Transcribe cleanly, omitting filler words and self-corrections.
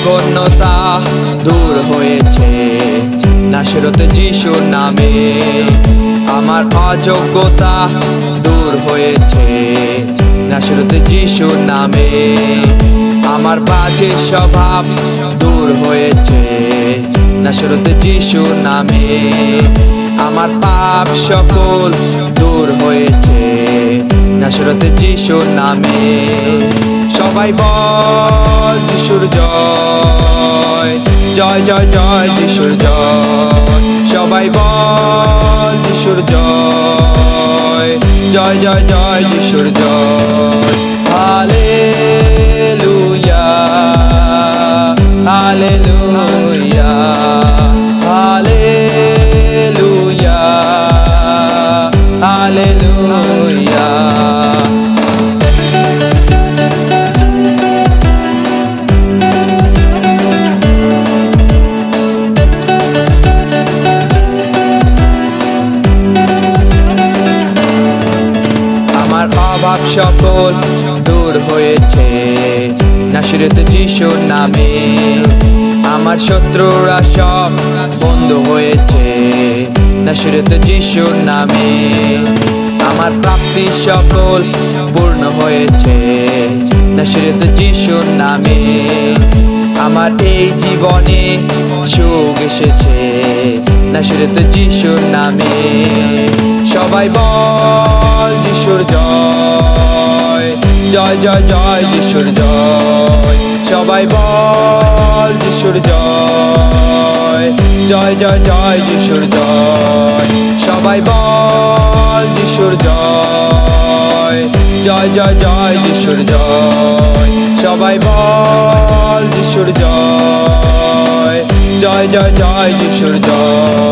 জঘন্যতা দূর হয়েছে নাসরত যিশুর নামে। আমার অযোগ্যতা দূর হয়েছে নাসরত যিশুর নামে। আমার বাজে স্বভাব দূর হয়েছে নাসরত যিশুর নামে। আমার পাপ সকল দূর হয়েছে নাসরত যিশুর নামে। সবাই বল যিশুর জয়, জয় জয় জয় যিশুর জয়। সবাই বল যিশুর জয়, জয় জয় জয় যিশুর জয়। Hallelujah hallelujah hallelujah hallelujah. আমার অভাব সকল দূর হয়েছে নাসরত যিশুর নামে। আমার শত্রুরা সব বন্ধ হয়েছে নাসরত যিশুর নামে। আমার প্রাপ্তি সকল পূর্ণ হয়েছে নাসরত যিশুর নামে। আমার এই জীবনে সুখ এসেছে নাসরত যিশুর নামে। সবাই বল যিশুর জয়, জয় জয় জয় যিশুর জয়। সবাই বল যিশুর জয়, জয় জয় জয় যিশুর জয়। সবাই বল যিশুর জয়, জয় জয় জয় যিশুর জয়। সবাই বল যিশুর জয়, জয় জয় জয় যিশুর জয়।